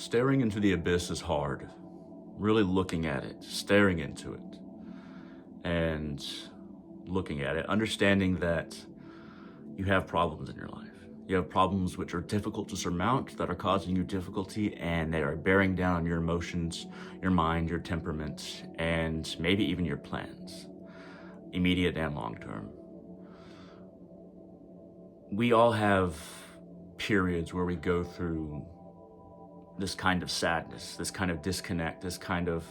Staring into the abyss is hard. Really looking at it, staring into it, and looking at it, understanding that you have problems in your life. You have problems which are difficult to surmount, that are causing you difficulty, and they are bearing down on your emotions, your mind, your temperament, and maybe even your plans, immediate and long term. We all have periods where we go through this kind of sadness, this kind of disconnect, this kind of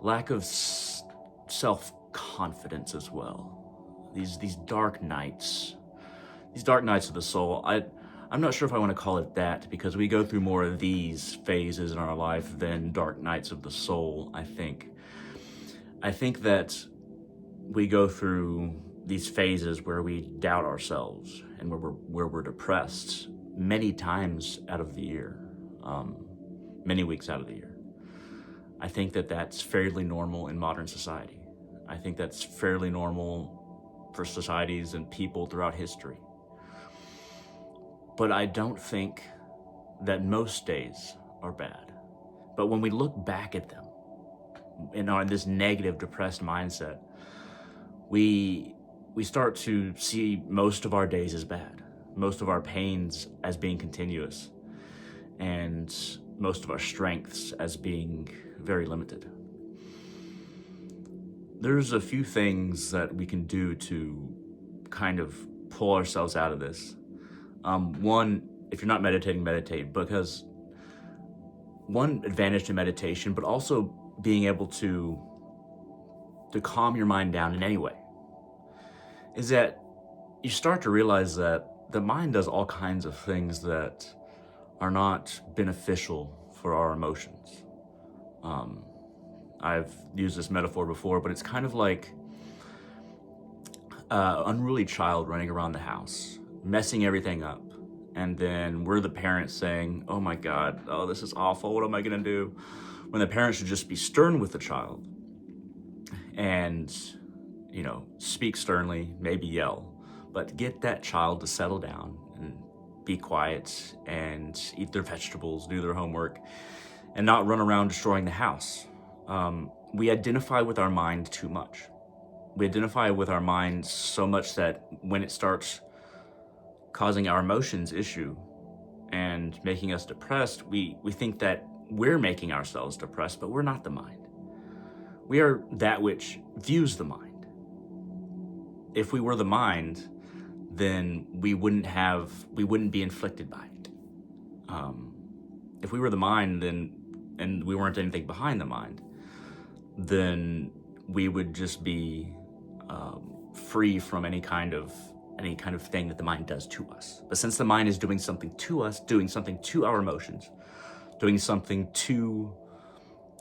lack of self-confidence as well. These dark nights of the soul. I'm not sure if I want to call it that, because we go through more of these phases in our life than dark nights of the soul, I think. I think that we go through these phases where we doubt ourselves and where we're depressed many times out of the year. Many weeks out of the year. I think that that's fairly normal in modern society. I think that's fairly normal for societies and people throughout history. But I don't think that most days are bad. But when we look back at them in this negative, depressed mindset, we start to see most of our days as bad, most of our pains as being continuous, and most of our strengths as being very limited. There's a few things that we can do to kind of pull ourselves out of this. One, if you're not meditating, meditate, because one advantage to meditation, but also being able to calm your mind down in any way, is that you start to realize that the mind does all kinds of things that are not beneficial for our emotions. I've used this metaphor before, but it's kind of like an unruly child running around the house, messing everything up. And then we're the parents saying, oh my God, oh, this is awful, what am I gonna do? When the parents should just be stern with the child and, speak sternly, maybe yell, but get that child to settle down and be quiet and eat their vegetables, do their homework, and not run around destroying the house. We identify with our mind too much. We identify with our mind so much that when it starts causing our emotions issue and making us depressed, we think that we're making ourselves depressed, but we're not the mind. We are that which views the mind. If we were the mind, then we wouldn't be inflicted by it. If we were the mind, and we weren't anything behind the mind, then we would just be free from any kind of thing that the mind does to us. But since the mind is doing something to us, doing something to our emotions, doing something to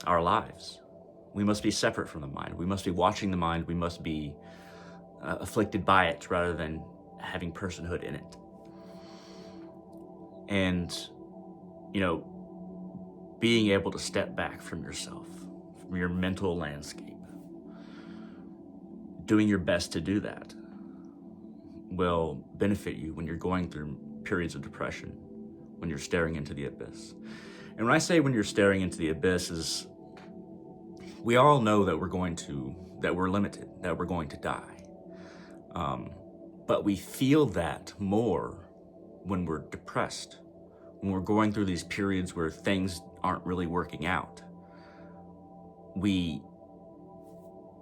our lives, we must be separate from the mind. We must be watching the mind. We must be afflicted by it rather than having personhood in it. And, being able to step back from yourself, from your mental landscape, doing your best to do that will benefit you when you're going through periods of depression, when you're staring into the abyss. And when I say when you're staring into the abyss, is we all know that we're limited, that we're going to die. But we feel that more when we're depressed, when we're going through these periods where things aren't really working out.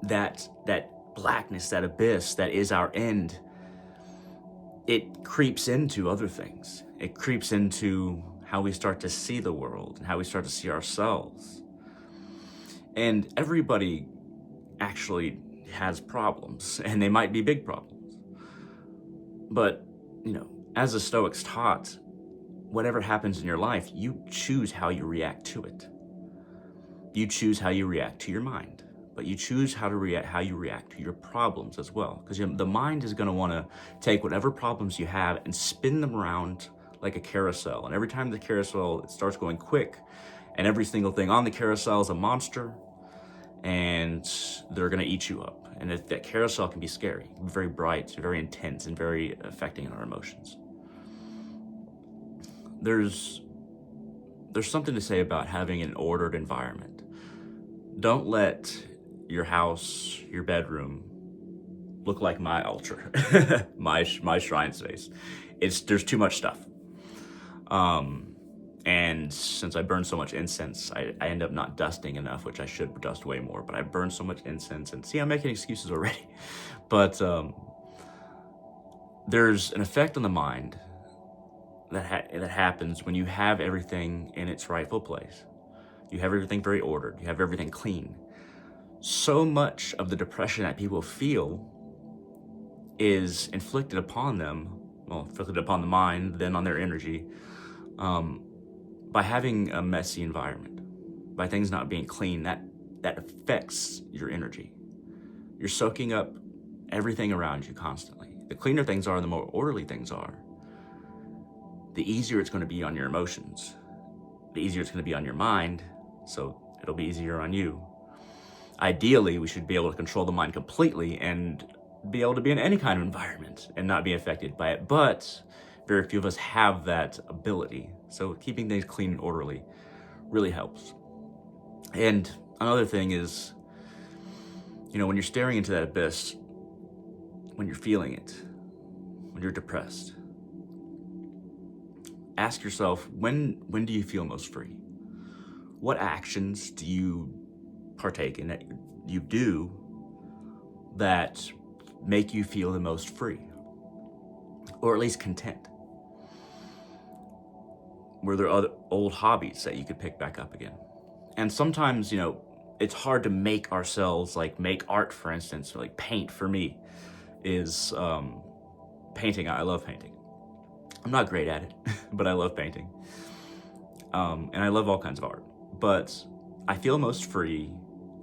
That blackness, that abyss that is our end, it creeps into other things. It creeps into how we start to see the world and how we start to see ourselves. And everybody actually has problems, and they might be big problems. But, as the Stoics taught, whatever happens in your life, you choose how you react to it. You choose how you react to your mind, but you choose how you react to your problems as well. Because the mind is going to want to take whatever problems you have and spin them around like a carousel. And every time the carousel starts going quick, and every single thing on the carousel is a monster, and they're going to eat you up. And that carousel can be scary, very bright, very intense, and very affecting on our emotions. There's there's something to say about having an ordered environment. Don't let your house, your bedroom, look like my altar, my shrine space. There's too much stuff. And since I burn so much incense, I end up not dusting enough, which I should dust way more, but I burn so much incense, and see, I'm making excuses already. But there's an effect on the mind that happens when you have everything in its rightful place. You have everything very ordered. You have everything clean. So much of the depression that people feel is inflicted upon them, inflicted upon the mind, then on their energy, by having a messy environment, by things not being clean. That affects your energy. You're soaking up everything around you constantly. The cleaner things are, the more orderly things are, the easier it's going to be on your emotions, the easier it's going to be on your mind, so it'll be easier on you. Ideally, we should be able to control the mind completely and be able to be in any kind of environment and not be affected by it, but very few of us have that ability. So keeping things clean and orderly really helps. And another thing is, when you're staring into that abyss, when you're feeling it, when you're depressed, ask yourself, when do you feel most free? What actions do you partake in, that you do, that make you feel the most free, or at least content? Were there other old hobbies that you could pick back up again? And sometimes, it's hard to make ourselves, make art, for instance, or paint. For me is painting. I love painting. I'm not great at it, but I love painting. And I love all kinds of art. But I feel most free,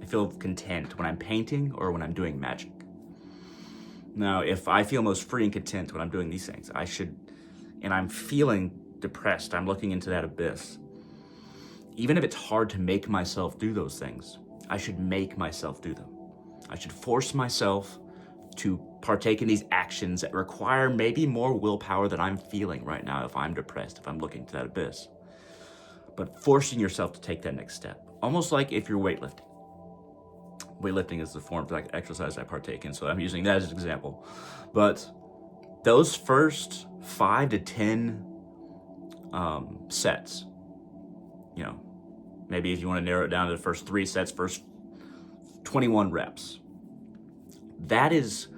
I feel content when I'm painting or when I'm doing magic. Now, if I feel most free and content when I'm doing these things, and I'm feeling depressed, I'm looking into that abyss, even if it's hard to make myself do those things, I should make myself do them. I should force myself to partake in these actions that require maybe more willpower than I'm feeling right now if I'm depressed, if I'm looking to that abyss. But forcing yourself to take that next step, almost like if you're weightlifting. Weightlifting is the form of exercise I partake in, so I'm using that as an example. But those first 5 to 10 sets, maybe if you want to narrow it down to the first 3 sets, first 21 reps, that is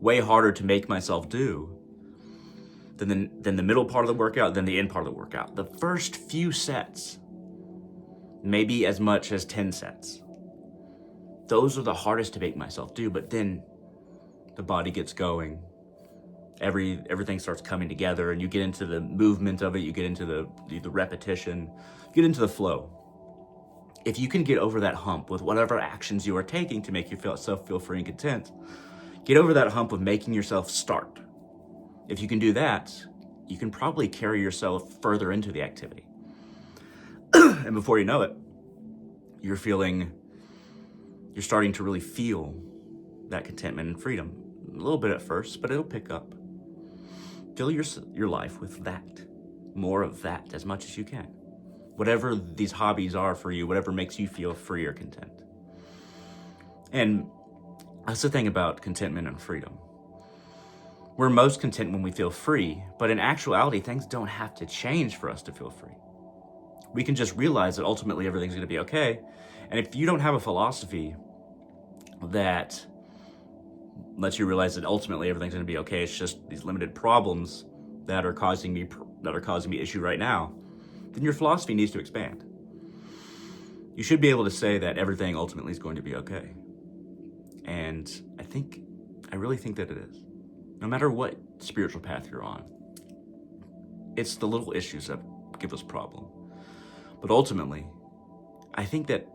way harder to make myself do than the middle part of the workout, than the end part of the workout. The first few sets, maybe as much as 10 sets, those are the hardest to make myself do, but then the body gets going. Everything starts coming together, and you get into the movement of it, you get into the repetition, you get into the flow. If you can get over that hump with whatever actions you are taking to make yourself feel free and content, get over that hump of making yourself start. If you can do that, you can probably carry yourself further into the activity. And before you know it, you're starting to really feel that contentment and freedom. A little bit at first, but it'll pick up. Fill your life with that, more of that, as much as you can. Whatever these hobbies are for you, whatever makes you feel free or content. And that's the thing about contentment and freedom. We're most content when we feel free, but in actuality, things don't have to change for us to feel free. We can just realize that ultimately everything's going to be okay. And if you don't have a philosophy that lets you realize that ultimately everything's going to be okay, it's just these limited problems that are causing me issue right now, then your philosophy needs to expand. You should be able to say that everything ultimately is going to be okay. And I really think that it is. No matter what spiritual path you're on, it's the little issues that give us problem. But ultimately, I think that,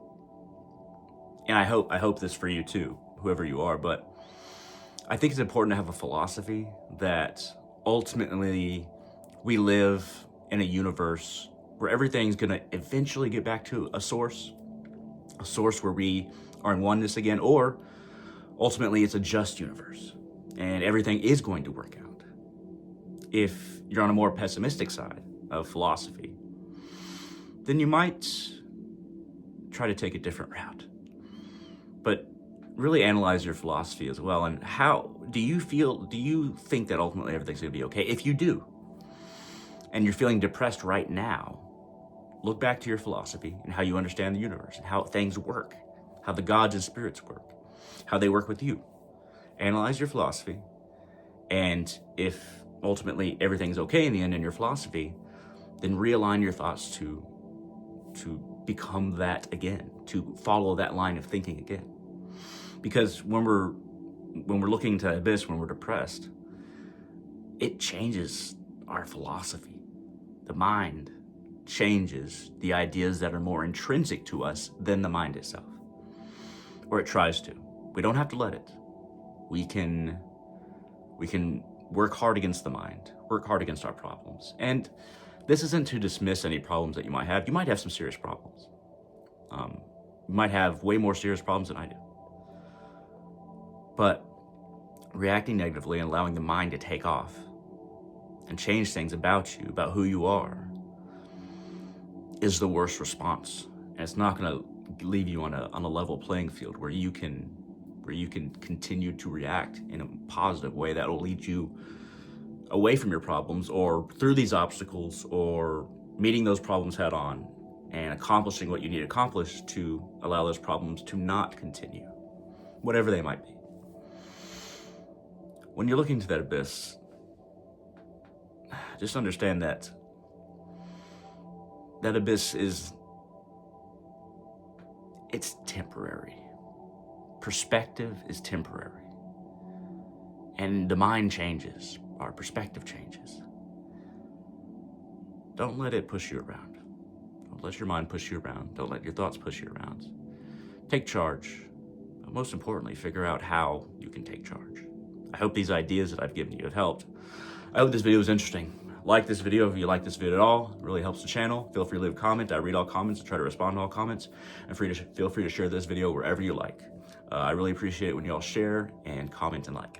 and I hope this for you too, whoever you are, but I think it's important to have a philosophy that ultimately we live in a universe where everything's going to eventually get back to a source where we are in oneness again, or ultimately it's a just universe and everything is going to work out. If you're on a more pessimistic side of philosophy, then you might try to take a different route. But really analyze your philosophy as well. And how do you think that ultimately everything's gonna be okay? If you do, and you're feeling depressed right now, look back to your philosophy and how you understand the universe and how things work, how the gods and spirits work, how they work with you. Analyze your philosophy, and if ultimately everything's okay in the end in your philosophy, then realign your thoughts to become that again, to follow that line of thinking again. Because when we're looking to abyss, when we're depressed, it changes our philosophy. The mind changes the ideas that are more intrinsic to us than the mind itself, or it tries to. We don't have to let it. We can work hard against the mind, work hard against our problems. And this isn't to dismiss any problems that you might have. You might have some serious problems. You might have way more serious problems than I do. But reacting negatively and allowing the mind to take off and change things about you, about who you are, is the worst response. And it's not going to leave you on a level playing field where you can continue to react in a positive way that will lead you away from your problems or through these obstacles, or meeting those problems head on and accomplishing what you need to accomplish to allow those problems to not continue, whatever they might be. When you're looking to that abyss, just understand that that abyss it's temporary. Perspective is temporary. And the mind changes. Our perspective changes. Don't let it push you around. Don't let your mind push you around. Don't let your thoughts push you around. Take charge. But most importantly, figure out how you can take charge. I hope these ideas that I've given you have helped. I hope this video was interesting. Like this video if you like this video at all. It really helps the channel. Feel free to leave a comment. I read all comments and try to respond to all comments. And feel free to share this video wherever you like. I really appreciate it when you all share and comment and like.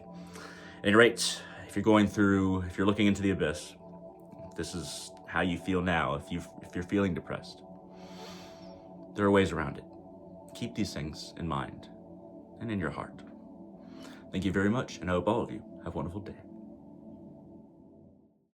At any rate, if you're looking into the abyss, this is how you feel now. If you're feeling depressed, there are ways around it. Keep these things in mind and in your heart. Thank you very much, and I hope all of you have a wonderful day.